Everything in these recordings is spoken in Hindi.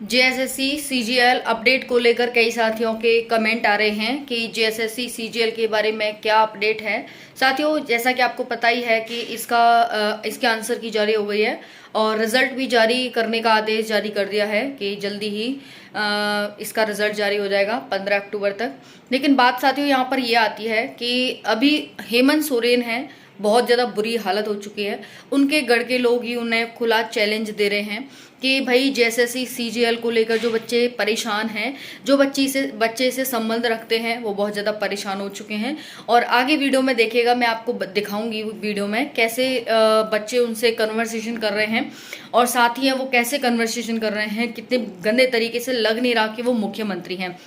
जेएसएससी सीजीएल अपडेट को लेकर कई साथियों के कमेंट आ रहे हैं कि जेएसएससी सीजीएल के बारे में क्या अपडेट है। साथियों, जैसा कि आपको पता ही है कि इसके आंसर की जारी हो गई है और रिजल्ट भी जारी करने का आदेश जारी कर दिया है कि जल्दी ही इसका रिजल्ट जारी हो जाएगा 15 अक्टूबर तक। लेकिन बात साथियों यहाँ पर यह आती है कि अभी हेमंत सोरेन है, बहुत ज़्यादा बुरी हालत हो चुकी है। उनके गढ़ के लोग ही उन्हें खुला चैलेंज दे रहे हैं कि भाई जेएसएससी सीजीएल को लेकर जो बच्चे परेशान हैं, जो बच्चे से संबंध रखते हैं, वो बहुत ज़्यादा परेशान हो चुके हैं। और आगे वीडियो में देखिएगा, मैं आपको दिखाऊंगी वीडियो में कैसे बच्चे उनसे कन्वर्सेशन कर रहे हैं और साथ ही वो कैसे कन्वर्सेशन कर रहे हैं, कितने गंदे तरीके से लग नहीं रहा कि वो मुख्यमंत्री हैं।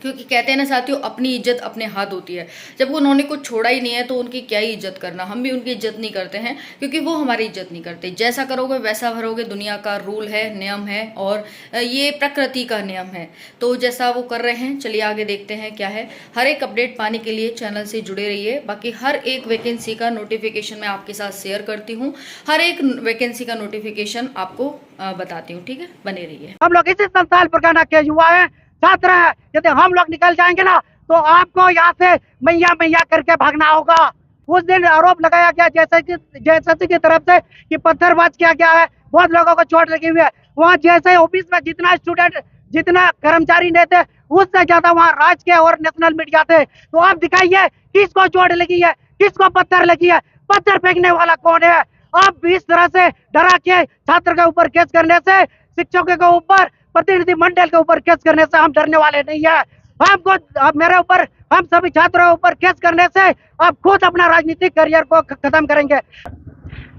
क्योंकि कहते हैं ना साथियों, अपनी इज्जत अपने हाथ होती है। जब उन्होंने कुछ छोड़ा ही नहीं है तो उनकी क्या ही इज्जत करना। हम भी उनकी इज्जत नहीं करते हैं क्योंकि वो हमारी इज्जत नहीं करते। जैसा करोगे वैसा भरोगे, दुनिया का रूल है, नियम है और ये प्रकृति का नियम है। तो जैसा वो कर रहे हैं, चलिए आगे देखते हैं क्या है। हर एक अपडेट पाने के लिए चैनल से जुड़े रहिए। बाकी हर एक वैकेंसी का नोटिफिकेशन मैं आपके साथ शेयर करती हूँ। हर एक वैकेंसी का नोटिफिकेशन आपको बताती हूँ, ठीक है, बने रहिए। हम लोग इसी संस्थान प्रकाना के युवा हैं, छात्र हैं। यदि हम लोग निकल जाएंगे ना तो आपको यहाँ से मैया मैया करके भागना होगा। उस दिन आरोप लगाया गया जेएसएससी की तरफ से कि पत्थरबाज किया गया है, बहुत लोगों को चोट लगी हुई है। वहाँ जैसे ऑफिस में जितना स्टूडेंट, जितना कर्मचारी नहीं थे, उससे ज्यादा वहाँ राज के और नेशनल मीडिया थे। तो आप दिखाइए किसको चोट लगी है, किसको पत्थर लगी है, पत्थर फेंकने वाला कौन है। आप इस तरह से डरा के छात्र के ऊपर केस करने से, शिक्षकों के ऊपर, प्रतिनिधि मंडल के ऊपर केस करने से हम डरने वाले नहीं है। हमको अब मेरे ऊपर, हम सभी छात्रों के ऊपर केस करने से आप खुद अपना राजनीतिक करियर को खत्म करेंगे।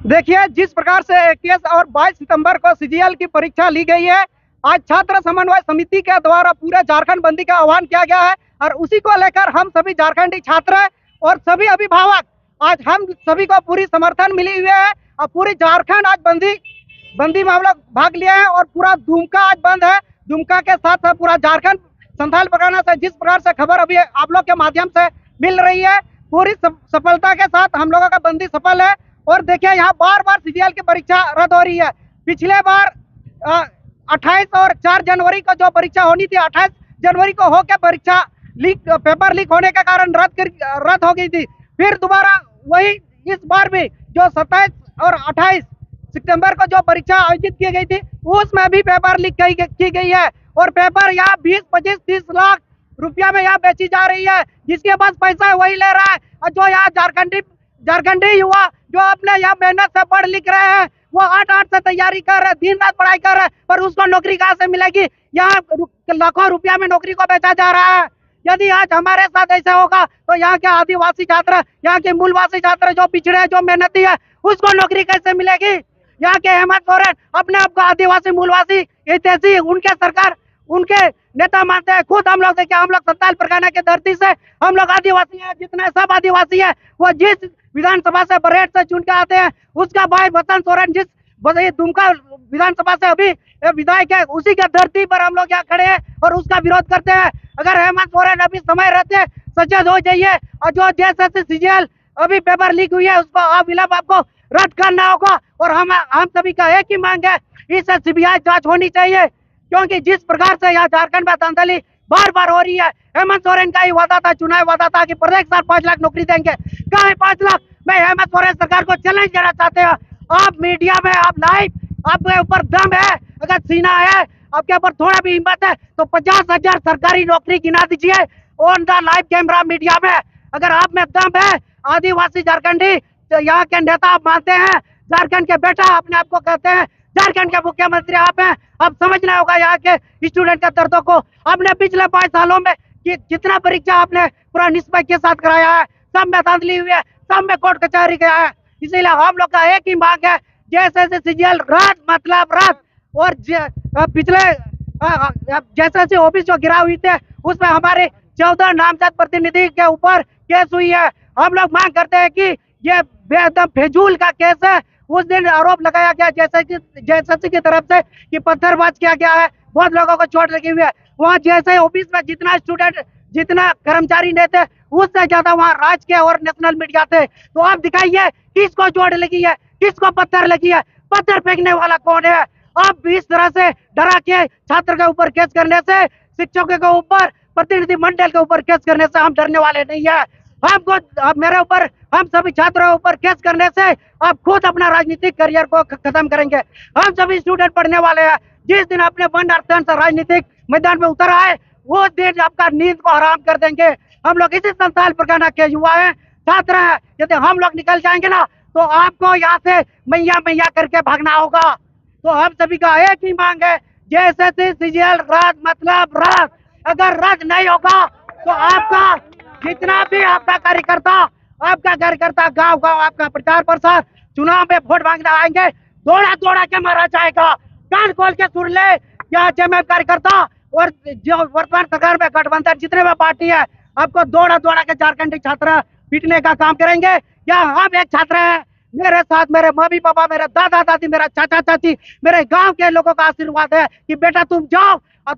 देखिए, जिस प्रकार से 21 और 22 सितंबर को सीजीएल की परीक्षा ली गई है, आज छात्र समन्वय समिति के द्वारा पूरे झारखंड बंदी का आह्वान किया गया है और उसी को लेकर हम सभी झारखंडी छात्र और सभी अभिभावक, आज हम सभी को पूरी समर्थन मिली हुई है और पूरी झारखंड आज बंदी में हम लोग भाग लिए हैं और पूरा दुमका आज बंद है। दुमका के साथ साथ पूरा झारखंड संथाल परगना से जिस प्रकार से खबर अभी आप लोग के माध्यम से मिल रही है, पूरी सफलता के साथ हम लोगों का बंदी सफल है। और देखिए, यहाँ बार बार सीजीएल की परीक्षा रद्द हो रही है। पिछले बार 28 और 4 जनवरी को जो परीक्षा होनी थी, 28 जनवरी को होकर परीक्षा पेपर लीक होने के कारण रद्द हो गई थी। फिर दोबारा वही इस बार भी जो 27 और 28 सितंबर को जो परीक्षा आयोजित की गई थी, उसमें भी पेपर लीक की गई है और पेपर यहाँ 20, 25, 30 लाख रुपया में यहाँ बेची जा रही है। जिसके पास पैसा है वही ले रहा है और जो यहाँ झारखंडी युवा जो अपने यहाँ मेहनत से पढ़ लिख रहे हैं, वो 8 से तैयारी कर रहे हैं, दिन रात पढ़ाई कर रहे हैं, पर उसको नौकरी कहाँ से मिलेगी। यहाँ लाखों रुपया में नौकरी को बेचा जा रहा है। यदि आज हमारे साथ ऐसा होगा तो यहाँ के आदिवासी छात्र, यहाँ के मूलवासी छात्र जो पिछड़े हैं, जो मेहनती है, उसको नौकरी कैसे मिलेगी। यहाँ के हेमंत सोरेन अपने आप को आदिवासी, मूलवासी, ऐतिहासिक उनके सरकार, उनके नेता मानते हैं। खुद हम लोग देखिए, हम लोग संथाल परगना के धरती से हम लोग आदिवासी हैं। जितने सब आदिवासी है वो जिस विधानसभा से बरेट से चुन के आते हैं, उसका भाई वसंत सोरेन जिस दुमका विधानसभा से अभी विधायक है, उसी के धरती पर हम लोग यहाँ खड़े हैं और उसका विरोध करते हैं। अगर हेमंत सोरेन अभी समय रहते सचेत हो जाइए और जो जेएसएससी सीजीएल अभी पेपर लीक हुई है उसको अविलंब आपको रद्द करना होगा। और हम सभी का एक ही मांग है, इससे सीबीआई जांच होनी चाहिए। क्योंकि जिस प्रकार से यहाँ झारखंड में धांधली बार बार हो रही है, हेमंत सोरेन का ही वादा था, चुनाव वादा था कि प्रत्येक साल 5 लाख नौकरी देंगे। कहाँ है 5 लाख। मैं हेमंत सोरेन सरकार को चैलेंज करना चाहते हैं, आप मीडिया में, आप लाइव, आपके ऊपर दम है, अगर सीना है, आपके ऊपर थोड़ा भी हिम्मत है तो 50,000 सरकारी नौकरी गिना दीजिए on the live camera media में। अगर आप में दम है, आदिवासी झारखंडी तो यहाँ के नेता आप मानते हैं, झारखंड के बेटा अपने आप को कहते हैं, झारखंड के मुख्यमंत्री आप हैं। अब समझना होगा यहाँ के स्टूडेंट के दर्दों को। आपने पिछले 5 सालों में जितना परीक्षा आपने पूरा निष्पक्ष के साथ कराया है, सब में धांधली हुई है, सब में कोर्ट कचहरी गया है। इसीलिए हम लोग का एक ही मांग है, जैसे सीजीएल रद्द, मतलब रद्द। और पिछले जैसे ऑफिस जो गिरा हुई थे उसमें हमारे 14 नामजद प्रतिनिधि के ऊपर केस हुई है। हम लोग मांग करते हैं कि ये बेदम फिजूल का केस है। उस दिन आरोप लगाया गया जेएसएससी की तरफ से कि पत्थरबाज किया गया है, बहुत लोगों को चोट लगी हुई है। वहाँ जैसे ऑफिस में जितना स्टूडेंट, जितना कर्मचारी नहीं थे, उससे ज्यादा वहाँ राज के और नेशनल मीडिया थे। तो आप दिखाइए किसको चोट लगी है, किसको पत्थर लगी है, पत्थर फेंकने वाला कौन है। अब भी इस तरह से डरा के छात्र के ऊपर केस करने से, शिक्षकों के ऊपर, प्रतिनिधि मंडल के ऊपर केस करने से हम डरने वाले नहीं है। हमको अब मेरे ऊपर, हम सभी छात्रों के ऊपर केस करने से आप खुद अपना राजनीतिक करियर को खत्म करेंगे। हम सभी स्टूडेंट पढ़ने वाले हैं। जिस दिन अपने वन अर्थन से राजनीतिक मैदान में उतर आए, वो दिन आपका नींद को हराम कर देंगे। हम लोग इसी संस्थान प्रकाना के युवा हैं, छात्र हैं। यदि हम लोग निकल जाएंगे ना, तो आपको यहाँ से मैया मैया करके भागना होगा। तो हम सभी का एक ही मांग है, जेएसएससी सीजीएल रद्द, मतलब रद्द। अगर रद्द नहीं होगा तो आपका जितना भी आपका कार्यकर्ता गांव गांव आपका प्रचार प्रसार, चुनाव में वोट मांगने आएंगे, दौड़ा दौड़ा के मारा जाएगा। कान खोल के सुन ले, यहाँ जेएमएम कार्यकर्ता और जो वर्तमान सरकार में गठबंधन जितने भी पार्टी है, आपको दौड़ा दौड़ा के झारखंडी छात्र पीटने का काम करेंगे। या हम एक छात्र हैं, मेरे साथ मेरे मम्मी पापा, मेरे दादा दादी, मेरा चाचा चाची, मेरे गांव के लोगों का आशीर्वाद है कि बेटा तुम जाओ और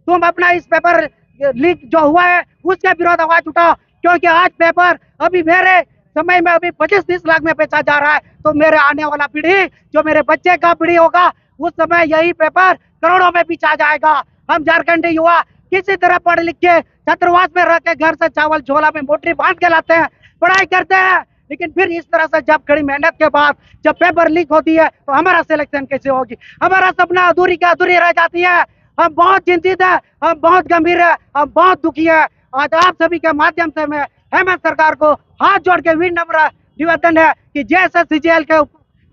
तुम अपना इस पेपर लीक जो हुआ है उसके विरोध आवाज उठाओ। क्योंकि आज पेपर अभी मेरे समय में अभी 25-30 लाख में बेचा जा रहा है, तो मेरे आने वाला पीढ़ी, जो मेरे बच्चे का पीढ़ी होगा, उस समय यही पेपर करोड़ों में बेचा जाएगा। हम झारखंडी युवा किसी तरह पढ़ लिख के छात्रावास में रह के घर से चावल झोला में मोटरी बांध के लाते हैं, पढ़ाई करते हैं, लेकिन फिर इस तरह से जब कड़ी मेहनत के बाद जब पेपर लीक होती है तो हमारा सिलेक्शन कैसे होगी? हमारा सपना अधूरी का अधूरी रह जाती है। हम बहुत चिंतित है, हम बहुत गंभीर है, हम बहुत दुखी है। आज आप सभी के माध्यम से मैं हेमंत सरकार को हाथ जोड़ के विनम्र निवेदन है कि जेएसएससीजीएल के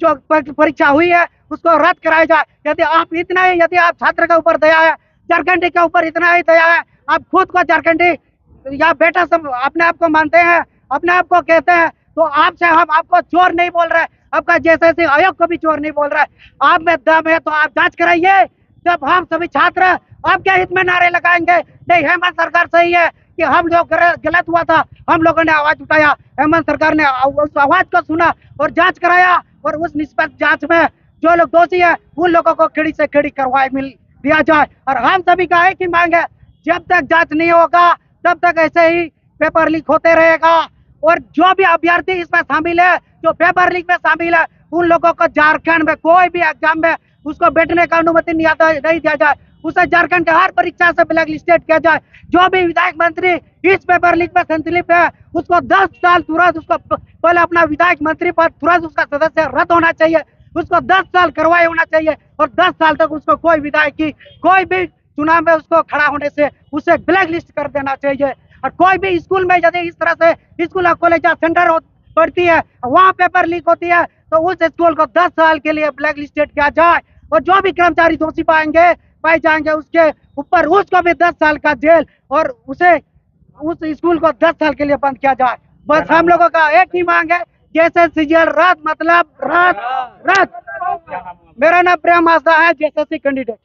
जो परीक्षा हुई है उसको रद्द कराया जाए। यदि आप छात्र के ऊपर दया है, झारखंडी के ऊपर इतना ही दया है, आप खुद को झारखंडी या बेटा सब अपने आप को मानते हैं, अपने आप को कहते हैं, तो आपसे हम आपको चोर नहीं बोल रहे, आपका जेएसएससी आयोग को भी चोर नहीं बोल रहे। आप में दम है तो आप जांच कराइए। जब हम सभी छात्र आपके हित में नारे लगाएंगे, नहीं हेमंत सरकार सही है कि हम लोग गलत हुआ था, हम लोगों ने आवाज उठाया, हेमंत सरकार ने उस आवाज को सुना और जांच कराया, और उस निष्पक्ष जांच में जो लोग दोषी है उन लोगों को खड़ी से खड़ी करवाए मिल दिया जाए। और हम सभी का एक ही मांग है, जब तक जांच नहीं होगा तब तक ऐसे ही पेपर लीक होते रहेगा। और जो भी अभ्यर्थी इसमें शामिल है, जो पेपर लीक में शामिल है, उन लोगों को झारखंड में कोई भी एग्जाम में उसको बैठने का अनुमति नहीं दिया जाए, उसे झारखंड के हर परीक्षा से ब्लैक लिस्टेड किया जाए। जो भी विधायक मंत्री इस पेपर लीक में संलिप्त है उसको 10 साल तुरंत, उसको पहले अपना विधायक मंत्री पद तुरंत उसका सदस्य रद्द होना चाहिए, उसको 10 साल करवाए होना चाहिए, और 10 साल तक उसको कोई विधायक की कोई भी चुनाव में उसको खड़ा होने से उसे ब्लैक लिस्ट कर देना चाहिए। और कोई भी स्कूल में यदि इस तरह से स्कूल और कॉलेज सेंटर पड़ती है, वहाँ पेपर लीक होती है, तो उस स्कूल को 10 साल के लिए ब्लैक लिस्टेड किया जाए। और जो भी कर्मचारी दोषी पाए जाएंगे उसके ऊपर उसको भी 10 साल का जेल, और उस स्कूल को 10 साल के लिए बंद किया जाए। बस हम लोगों का एक ही मांग है, जैसे सीजीएल रद्द, मतलब रद्द। मेरा नाम प्रेम आस्था है, जेएसएससी कैंडिडेट।